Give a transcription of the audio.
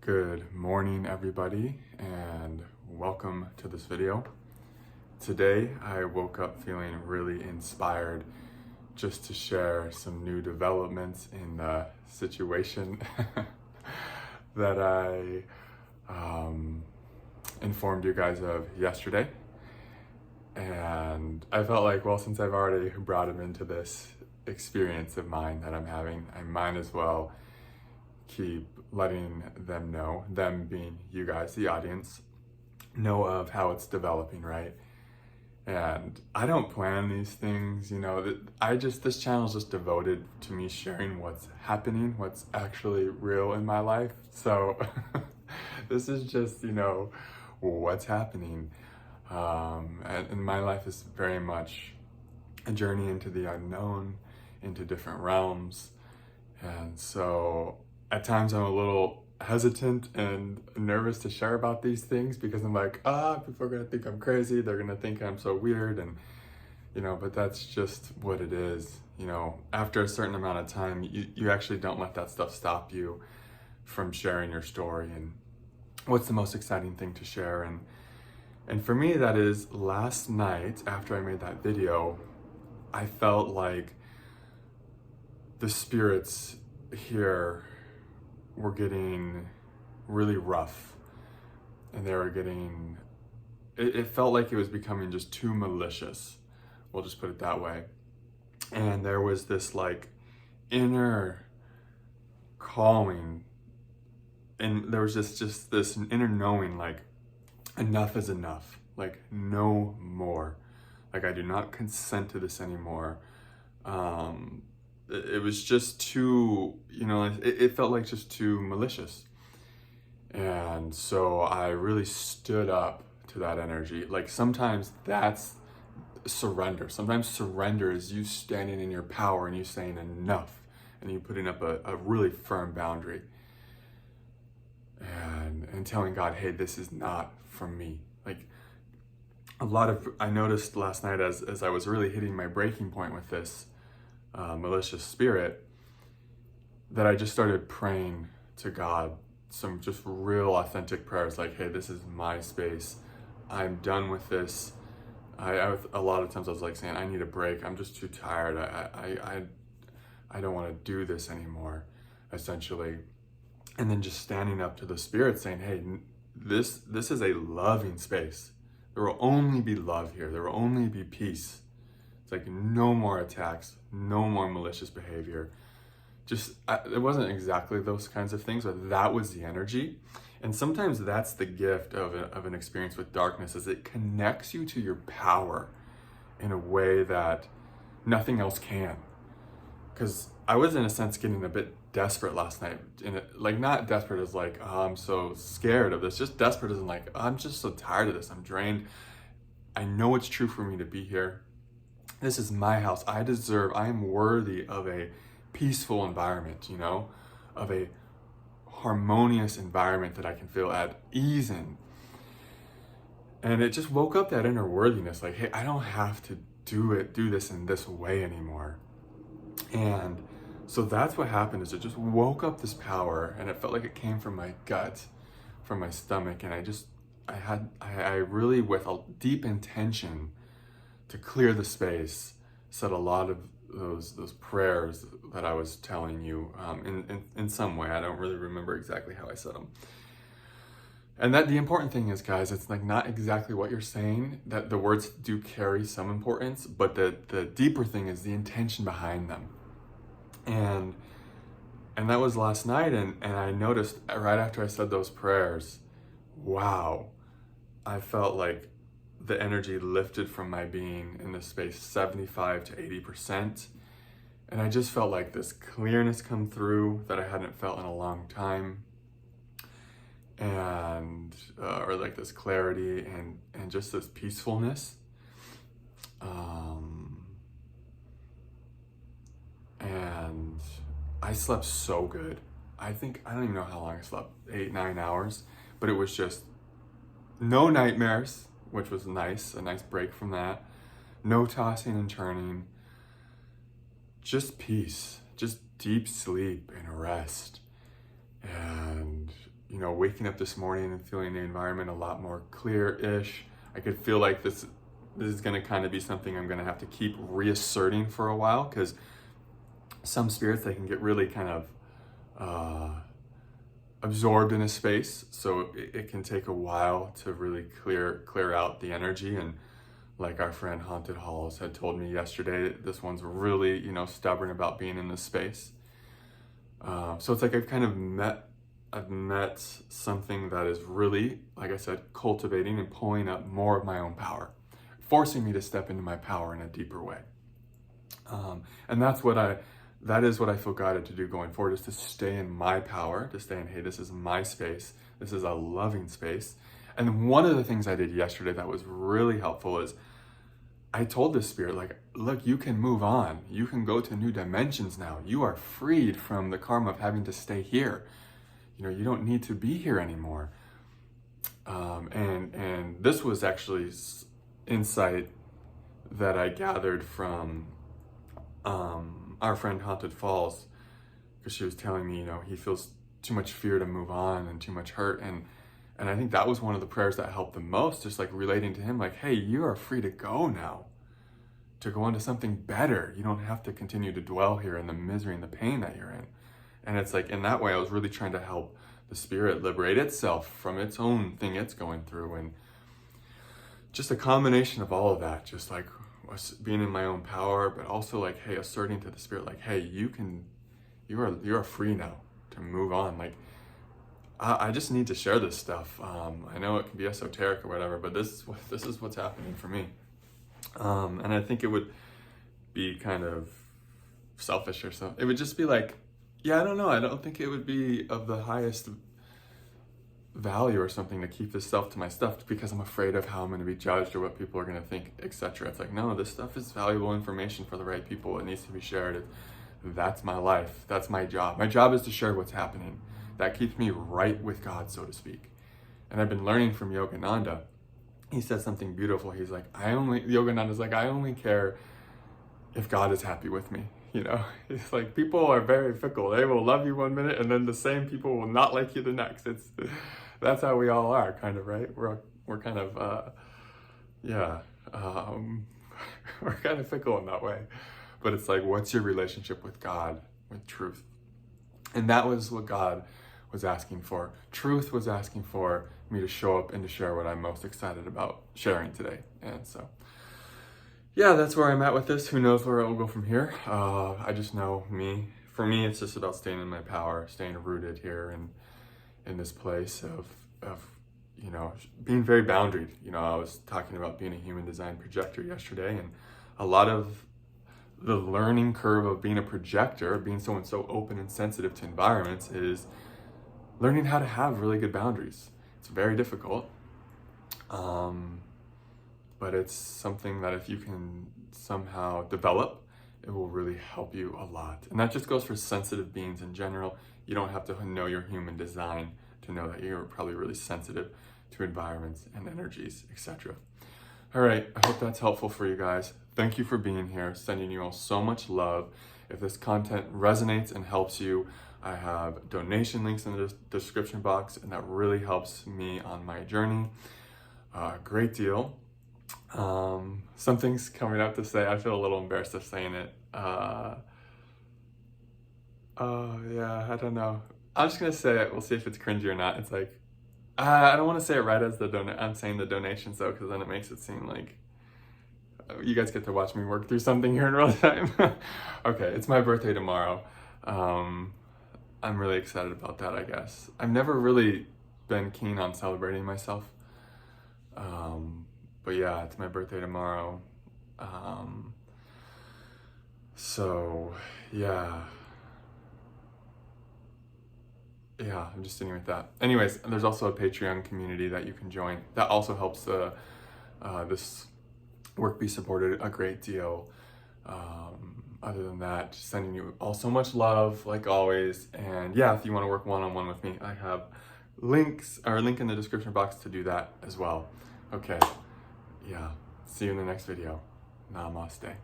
Good morning, everybody, and welcome to this video. Today, I woke up feeling really inspired just to share some new developments in the situation that I informed you guys of yesterday. And I felt like, well, since I've already brought him into this experience of mine that I'm having, I might as well keep letting them know, them being you guys, the audience, know of how it's developing, right? And I don't plan these things, this channel is just devoted to me sharing what's happening, what's actually real in my life. So this is just, what's happening. And my life is very much a journey into the unknown, into different realms. And so at times I'm a little hesitant and nervous to share about these things because I'm like, people are gonna think I'm crazy. They're gonna think I'm so weird. And, but that's just what it is. After a certain amount of time, you actually don't let that stuff stop you from sharing your story and what's the most exciting thing to share. And for me, that is last night after I made that video, I felt like the spirits here were getting really rough, and they were getting, it felt like it was becoming just too malicious. We'll just put it that way. And there was this like inner calling, and there was just this inner knowing, like enough is enough, like no more, like I do not consent to this anymore. It was just too, it felt like just too malicious. And so I really stood up to that energy. Like sometimes that's surrender. Sometimes surrender is you standing in your power and you saying enough, and you putting up a really firm boundary and telling God, hey, this is not from me. Like I noticed last night as I was really hitting my breaking point with this malicious spirit, that I just started praying to God some just real authentic prayers like, hey, this is my space. I'm done with this. A lot of times I was like saying, I need a break. I'm just too tired. I don't want to do this anymore, essentially. And then just standing up to the spirit saying, hey, this is a loving space. There will only be love here. There will only be peace. It's like no more attacks, no more malicious behavior. It wasn't exactly those kinds of things, but that was the energy. And sometimes that's the gift of an experience with darkness, is it connects you to your power in a way that nothing else can. Because I was, in a sense, getting a bit desperate last night. Like not desperate as like, oh, I'm so scared of this. Just desperate as in like, oh, I'm just so tired of this. I'm drained. I know it's true for me to be here. This is my house. I am worthy of a peaceful environment, of a harmonious environment that I can feel at ease in. And it just woke up that inner worthiness, like, hey, I don't have to do this in this way anymore. And so that's what happened, is it just woke up this power, and it felt like it came from my gut, from my stomach. And I really, with a deep intention to clear the space, said a lot of those prayers that I was telling you in some way. I don't really remember exactly how I said them. And that the important thing is, guys, it's like not exactly what you're saying, that the words do carry some importance, but the deeper thing is the intention behind them. And that was last night, and I noticed right after I said those prayers, wow, I felt like the energy lifted from my being in this space 75 to 80%. And I just felt like this clearness come through that I hadn't felt in a long time. And, or like this clarity and just this peacefulness. And I slept so good. I don't even know how long I slept, 8-9 hours, but it was just no nightmares, which was nice, a nice break from that. No tossing and turning, just peace, just deep sleep and rest. And, waking up this morning and feeling the environment a lot more clear-ish. I could feel like this is going to kind of be something I'm going to have to keep reasserting for a while, because some spirits, they can get really kind of absorbed in a space, so it can take a while to really clear out the energy. And like our friend Haunted Halls had told me yesterday, this one's really stubborn about being in this space. So it's like I've met something that is really, like I said, cultivating and pulling up more of my own power, forcing me to step into my power in a deeper way. And that is what I feel guided to do going forward, is to stay in my power, to stay in, hey, this is my space. This is a loving space. And one of the things I did yesterday that was really helpful is I told this spirit, like, look, you can move on. You can go to new dimensions now. You are freed from the karma of having to stay here. You don't need to be here anymore. And this was actually insight that I gathered from our friend Haunted Falls, because she was telling me, he feels too much fear to move on and too much hurt. And I think that was one of the prayers that helped the most, just like relating to him, like, hey, you are free to go now, to go on to something better. You don't have to continue to dwell here in the misery and the pain that you're in. And it's like, in that way, I was really trying to help the spirit liberate itself from its own thing it's going through. And just a combination of all of that, just like being in my own power, but also like, hey, asserting to the spirit, like, hey, you are free now to move on. Like, I just need to share this stuff. I know it can be esoteric or whatever, but this is what's happening for me. And I think it would be kind of selfish or something. It would just be like, yeah, I don't know. I don't think it would be of the highest value or something to keep this stuff to my stuff, because I'm afraid of how I'm going to be judged or what people are going to think, etc. It's like, no, this stuff is valuable information for the right people. It needs to be shared. That's my life. That's my job. My job is to share what's happening. That keeps me right with God, so to speak. And I've been learning from Yogananda. He said something beautiful. He's like, Yogananda's like, I only care if God is happy with me. It's like, people are very fickle. They will love you one minute, and then the same people will not like you the next. That's how we all are, kind of, right? We're kind of, we're kind of fickle in that way. But it's like, what's your relationship with God, with truth? And that was what God was asking for. Truth was asking for me to show up and to share what I'm most excited about sharing today. And so, yeah, that's where I'm at with this. Who knows where it will go from here? I just know for me, it's just about staying in my power, staying rooted here in this place of being very boundaried. I was talking about being a human design projector yesterday, and a lot of the learning curve of being a projector, being someone so open and sensitive to environments, is learning how to have really good boundaries. It's very difficult. But it's something that if you can somehow develop, it will really help you a lot. And that just goes for sensitive beings in general. You don't have to know your human design to know that you're probably really sensitive to environments and energies, etc. All right, I hope that's helpful for you guys. Thank you for being here. Sending you all so much love. If this content resonates and helps you, I have donation links in the description box, and that really helps me on my journey a great deal. Something's coming up to say. I feel a little embarrassed of saying it. Yeah, I don't know. I'm just gonna say it. We'll see if it's cringy or not. It's like, I don't want to say it right as I'm saying the donations though, because then it makes it seem like you guys get to watch me work through something here in real time. Okay, it's my birthday tomorrow. I'm really excited about that, I guess. I've never really been keen on celebrating myself. But yeah, it's my birthday tomorrow. So yeah, I'm just sitting with that. Anyways, there's also a Patreon community that you can join. That also helps this work be supported a great deal. Other than that, just sending you all so much love, like always. And yeah, if you want to work one-on-one with me, I have a link in the description box to do that as well. Okay, yeah, see you in the next video. Namaste.